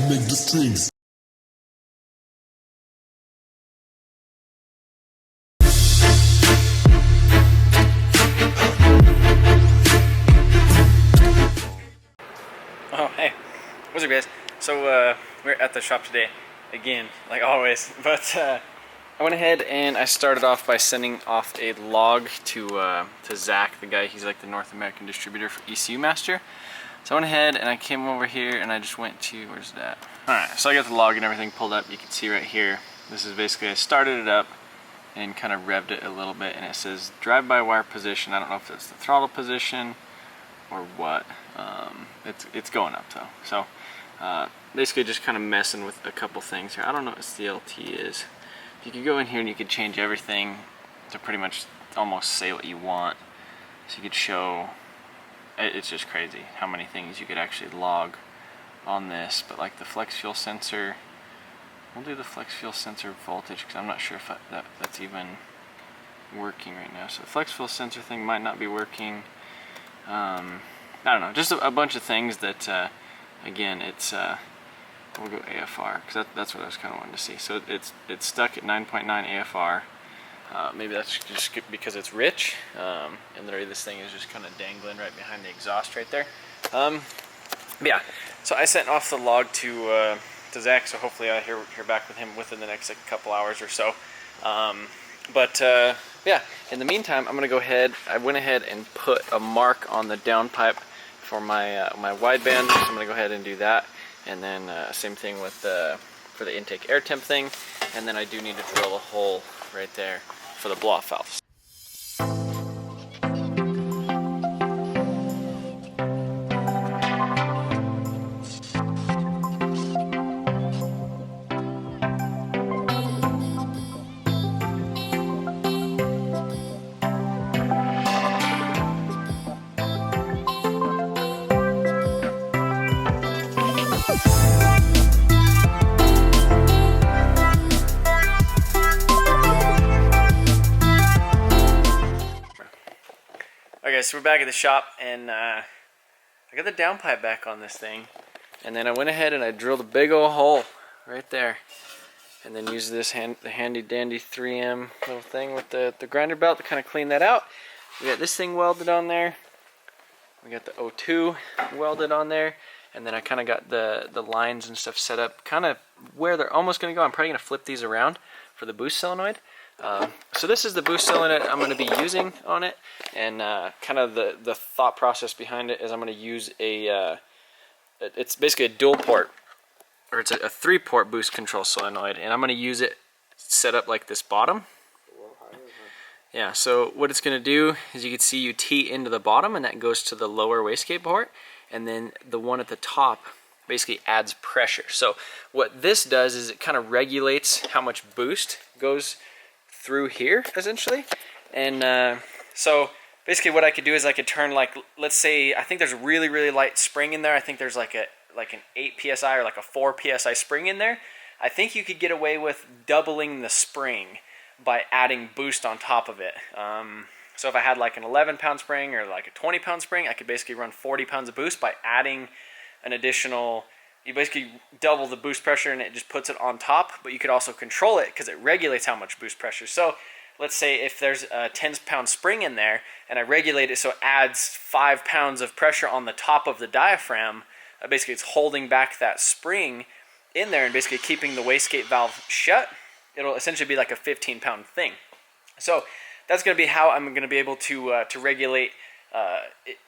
make the strings. Oh, hey, what's up, guys? So, we're at the shop today, again, like always, but, I went ahead and I started off by sending off a log to Zach, the guy, he's like the North American distributor for ECU Master. So I went ahead and I came over here and I just went to, where's that? Alright, so I got the log and everything pulled up. You can see right here, this is basically, I started it up and kind of revved it a little bit, and it says drive-by-wire position. I don't know if that's the throttle position or what. It's going up though. So basically just kind of messing with a couple things here. I don't know what CLT is. You could go in here and you could change everything to pretty much almost say what you want. So you could show, it's just crazy how many things you could actually log on this. But like the flex fuel sensor, we'll do the flex fuel sensor voltage because I'm not sure if that's even working right now. So the flex fuel sensor thing might not be working. I don't know, just a bunch of things that, again, it's, we'll go AFR, because that's what I was kind of wanting to see. So it's stuck at 9.9 AFR. Maybe that's just because it's rich, and literally this thing is just kind of dangling right behind the exhaust right there. But yeah, so I sent off the log to Zach, so hopefully I'll hear back with him within the next couple hours or so. Yeah, in the meantime, I'm gonna go ahead. I went ahead and put a mark on the downpipe for my my wideband. So I'm gonna go ahead and do that, and then same thing with for the intake air temp thing, and then I do need to drill a hole right there for the blow-off valve. Okay, so we're back at the shop, and I got the downpipe back on this thing, and then I went ahead and I drilled a big old hole right there, and then used this the handy dandy 3M little thing with the grinder belt to kind of clean that out. We got this thing welded on there, we got the O2 welded on there, and then I kind of got the lines and stuff set up kind of where they're almost going to go. I'm probably going to flip these around for the boost solenoid. So this is the boost solenoid I'm going to be using on it, and kind of the thought process behind it is I'm going to use it's basically a dual port, or it's a 3-port boost control solenoid, and I'm going to use it set up like this bottom. Yeah, so what it's going to do is you can see you tee into the bottom, and that goes to the lower wastegate port, and then the one at the top basically adds pressure. So what this does is it kind of regulates how much boost goes through here, essentially. And so basically what I could do is I could turn, like, let's say I think there's a really light spring in there. I think there's like an 8 psi or like a 4 psi spring in there. I think you could get away with doubling the spring by adding boost on top of it. So if I had like an 11-pound spring or like a 20-pound spring, I could basically run 40 pounds of boost by adding an additional. You basically double the boost pressure and it just puts it on top, but you could also control it because it regulates how much boost pressure. So let's say if there's a 10-pound spring in there and I regulate it so it adds 5 pounds of pressure on the top of the diaphragm, basically it's holding back that spring in there and basically keeping the wastegate valve shut. It'll essentially be like a 15-pound thing. So that's going to be how I'm going to be able to regulate.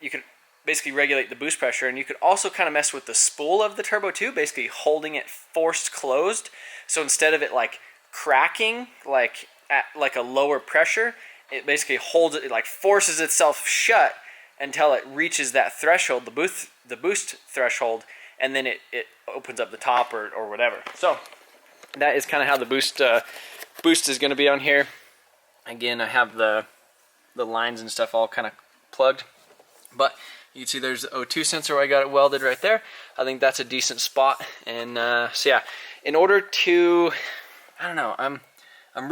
You could basically regulate the boost pressure, and you could also kind of mess with the spool of the turbo too, basically holding it forced closed. So instead of it like cracking like at like a lower pressure, it basically holds it, like forces itself shut until it reaches that threshold, the boost threshold, and then it opens up the top or whatever. So that is kind of how the boost is going to be on here. Again, I have the lines and stuff all kind of plugged, but you can see there's the O2 sensor where I got it welded right there. I think that's a decent spot. And so yeah, in order to, I don't know, I'm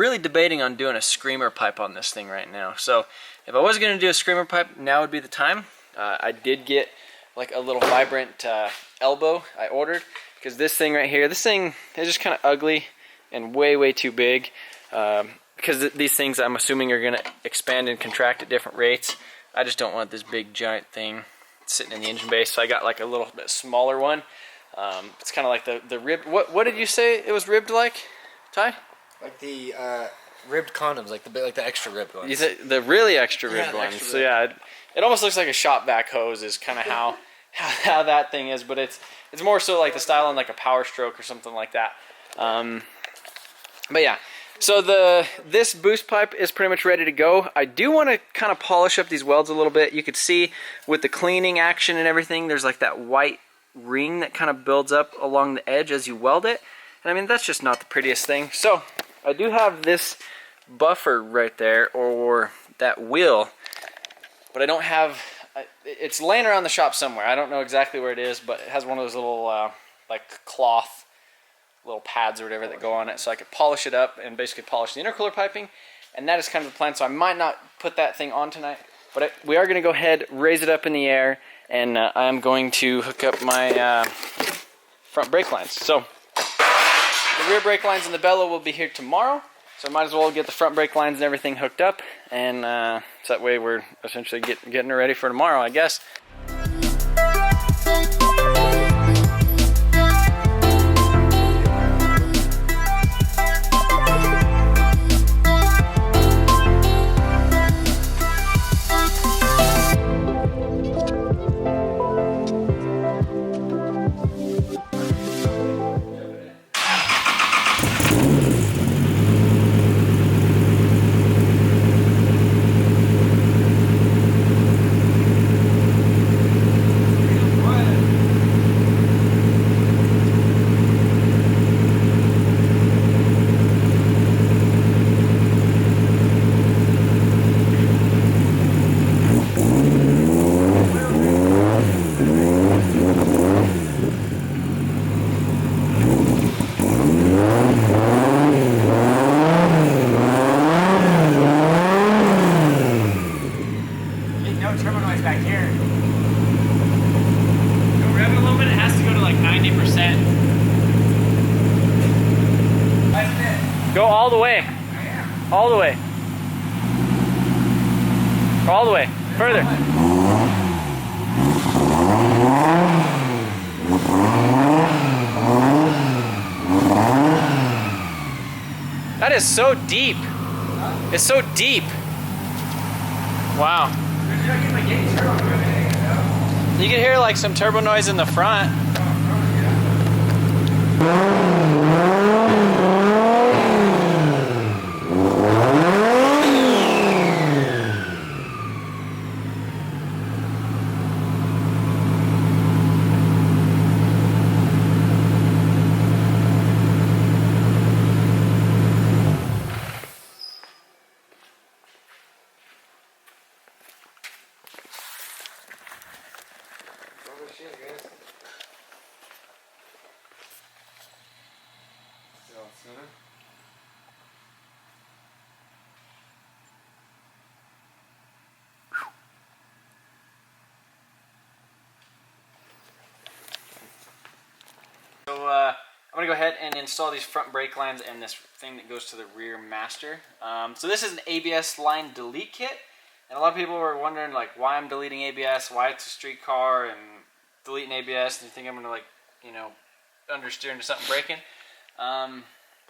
really debating on doing a screamer pipe on this thing right now. So if I was going to do a screamer pipe, now would be the time. I did get like a little vibrant elbow I ordered, because this thing right here, this thing is just kind of ugly and way too big, because these things I'm assuming are going to expand and contract at different rates. I just don't want this big giant thing sitting in the engine bay, so I got like a little bit smaller one. It's kind of like the ribbed, what did you say it was ribbed like, Ty? Like the ribbed condoms, like the extra ribbed ones. You said the really extra ribbed ones. Extra so yeah, it almost looks like a shop vac hose is kind of how that thing is, but it's more so like the style on like a Power Stroke or something like that. But yeah, so this boost pipe is pretty much ready to go. I do want to kind of polish up these welds a little bit. You could see with the cleaning action and everything, there's like that white ring that kind of builds up along the edge as you weld it. And I mean, that's just not the prettiest thing. So I do have this buffer right there, or that wheel, but I don't have, it's laying around the shop somewhere. I don't know exactly where it is, but it has one of those little like cloth little pads or whatever that go on it, so I could polish it up and basically polish the intercooler piping, and that is kind of the plan. So I might not put that thing on tonight, but we are going to go ahead, raise it up in the air, and I'm going to hook up my front brake lines. So the rear brake lines and the bellow will be here tomorrow, so I might as well get the front brake lines and everything hooked up, and so that way we're essentially getting it ready for tomorrow, I guess. Go all the way. All the way. All the way. Further. That is so deep. It's so deep. Wow. You can hear like some turbo noise in the front. So I'm going to go ahead and install these front brake lines and this thing that goes to the rear master. So this is an ABS line delete kit, and a lot of people were wondering like why I'm deleting ABS, why it's a street car and deleting ABS, and you think I'm going to like, you know, understeer into something braking. I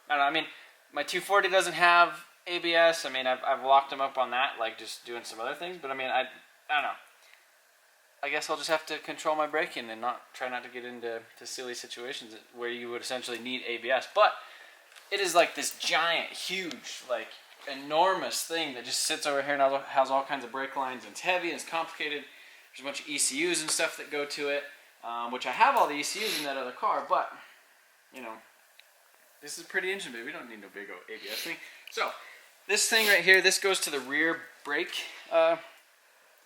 don't know, I mean, my 240 doesn't have ABS. I mean, I've locked them up on that, like just doing some other things, but I mean, I don't know. I guess I'll just have to control my braking and try not to get into silly situations where you would essentially need ABS. But it is like this giant, huge, like enormous thing that just sits over here and has all kinds of brake lines, and it's heavy and it's complicated. There's a bunch of ECUs and stuff that go to it, which I have all the ECUs in that other car, but you know, this is a pretty engine, baby. We don't need no big ABS thing. So this thing right here, this goes to the rear brake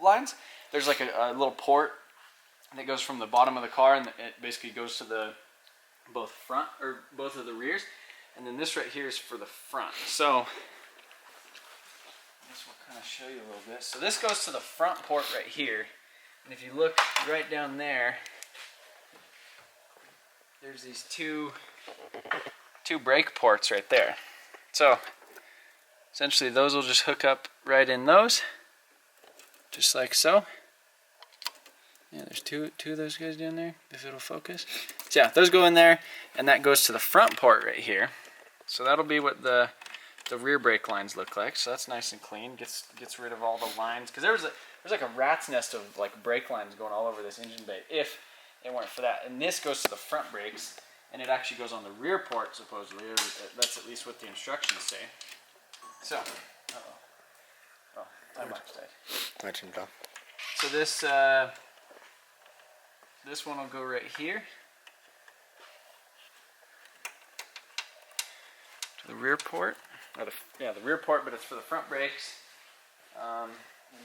lines. There's like a little port that goes from the bottom of the car, and it basically goes to both of the rears, and then this right here is for the front. So this will kind of show you a little bit. So this goes to the front port right here, And if you look right down there, there's these two brake ports right there. So essentially those will just hook up right in those, just like so. Yeah, there's two of those guys down there, if it'll focus. So yeah, those go in there, and that goes to the front port right here. So that'll be what the rear brake lines look like. So that's nice and clean, gets rid of all the lines, because there's like a rat's nest of like brake lines going all over this engine bay if it weren't for that. And this goes to the front brakes, and it actually goes on the rear port supposedly. That's at least what the instructions say. So, oh, time lapse died. I turned it off. So this one will go right here to the rear port, or the rear port, but it's for the front brakes. And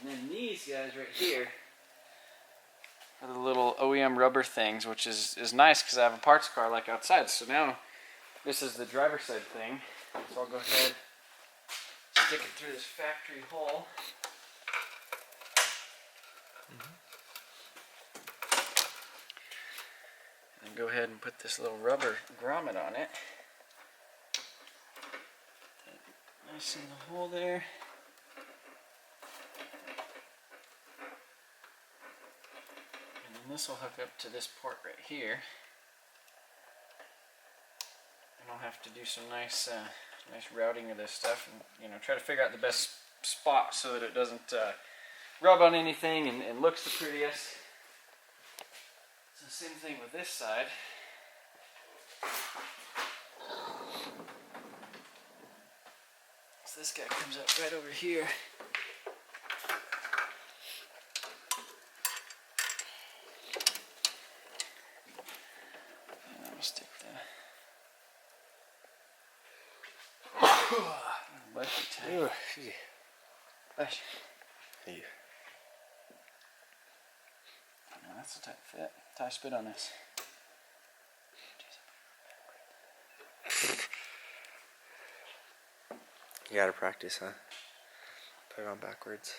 then these guys right here are the little OEM rubber things, which is nice because I have a parts car like outside. So now this is the driver's side thing. So I'll go ahead, stick it through this factory hole. And go ahead and put this little rubber grommet on it. Nice in the hole there. And then this will hook up to this port right here. And I'll have to do some nice routing of this stuff, and try to figure out the best spot so that it doesn't rub on anything and looks the prettiest. So same thing with this side. So this guy comes up right over here. And I'll stick the budget tight. Gosh. Hey. Now that's a tight fit. Tie spit on this. You gotta practice, huh? Put it on backwards.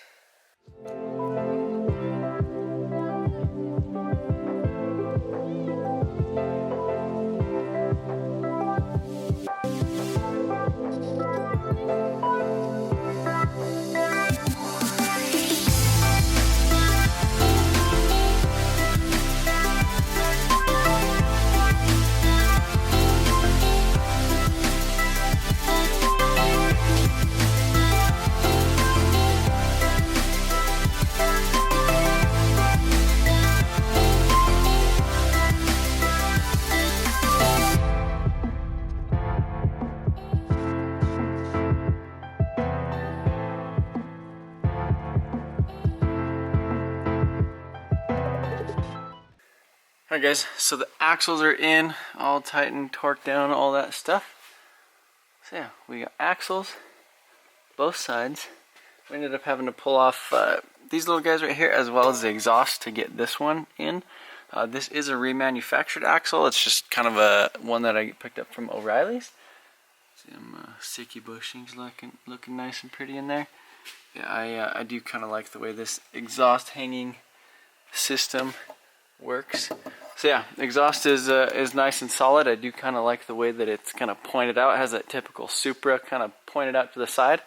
Alright guys, so the axles are in, all tightened, torqued down, all that stuff. So yeah, we got axles, both sides. We ended up having to pull off these little guys right here, as well as the exhaust to get this one in. This is a remanufactured axle. It's just kind of a one that I picked up from O'Reilly's. See them sticky bushings looking nice and pretty in there. Yeah, I do kind of like the way this exhaust hanging system works. So yeah, exhaust is nice and solid. I do kind of like the way that it's kind of pointed out. It has that typical Supra kind of pointed out to the side.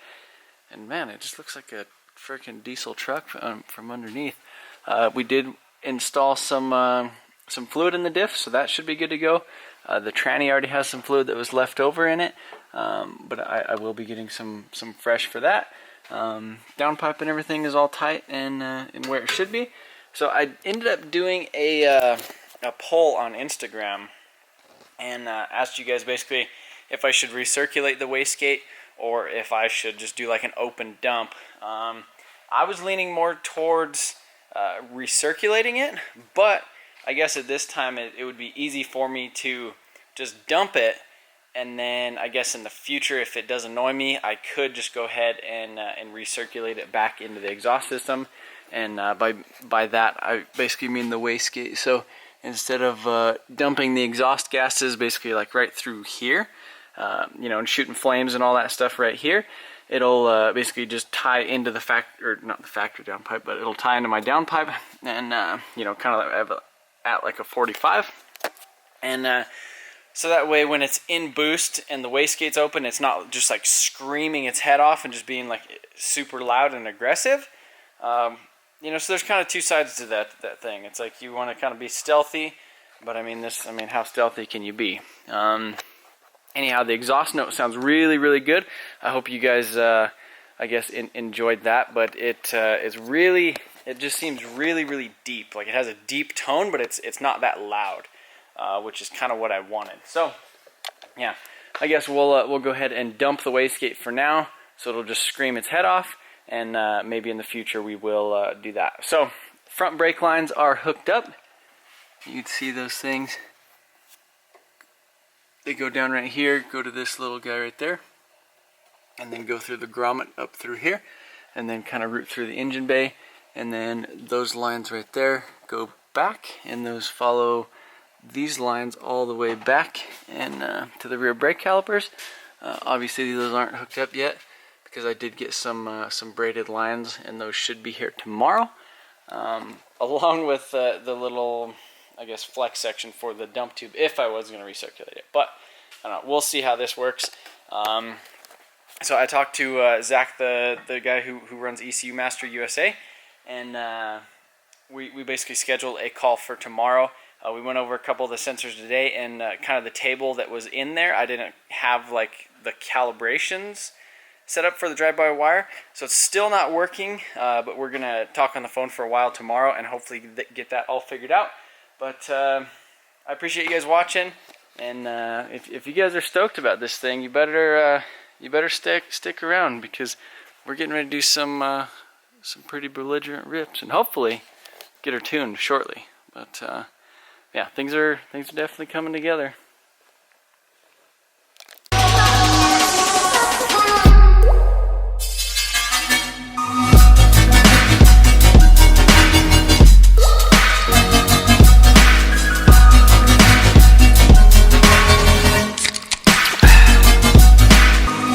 And man, it just looks like a freaking diesel truck from underneath. We did install some fluid in the diff, so that should be good to go. The tranny already has some fluid that was left over in it, but I will be getting some fresh for that. Downpipe and everything is all tight and where it should be. So I ended up doing a poll on Instagram and asked you guys basically if I should recirculate the wastegate or if I should just do like an open dump. I was leaning more towards recirculating it, but I guess at this time it would be easy for me to just dump it, and then I guess in the future, if it does annoy me, I could just go ahead and recirculate it back into the exhaust system. And by that, I basically mean the wastegate. So instead of dumping the exhaust gases basically like right through here, and shooting flames and all that stuff right here, it'll basically just tie into the not the factory downpipe, but it'll tie into my downpipe, and you know, kind of at like a 45, and so that way when it's in boost and the wastegate's open, it's not just like screaming its head off and just being like super loud and aggressive. You know, so there's kind of two sides to that thing. It's like you want to kind of be stealthy, but I mean how stealthy can you be? Anyhow, the exhaust note sounds really, really good. I hope you guys, I guess, enjoyed that. But it just seems really, really deep. Like it has a deep tone, but it's not that loud, which is kind of what I wanted. So, yeah, I guess we'll go ahead and dump the wastegate for now, so it'll just scream its head off. And maybe in the future we will do that. So, front brake lines are hooked up. You can see those things. They go down right here, go to this little guy right there, and then go through the grommet up through here, and then kind of route through the engine bay, and then those lines right there go back, and those follow these lines all the way back and to the rear brake calipers. Obviously those aren't hooked up yet, because I did get some braided lines, and those should be here tomorrow, along with the little, I guess, flex section for the dump tube if I was going to recirculate it. But I don't know, we'll see how this works. So I talked to Zach, the guy who runs ECU Master USA, and we basically scheduled a call for tomorrow. We went over a couple of the sensors today, and kind of the table that was in there, I didn't have like the calibrations set up for the drive-by-wire, so it's still not working, but we're gonna talk on the phone for a while tomorrow and hopefully get that all figured out. But I appreciate you guys watching, and if you guys are stoked about this thing, you better stick around, because we're getting ready to do some pretty belligerent rips, and hopefully get her tuned shortly. But yeah, things are definitely coming together.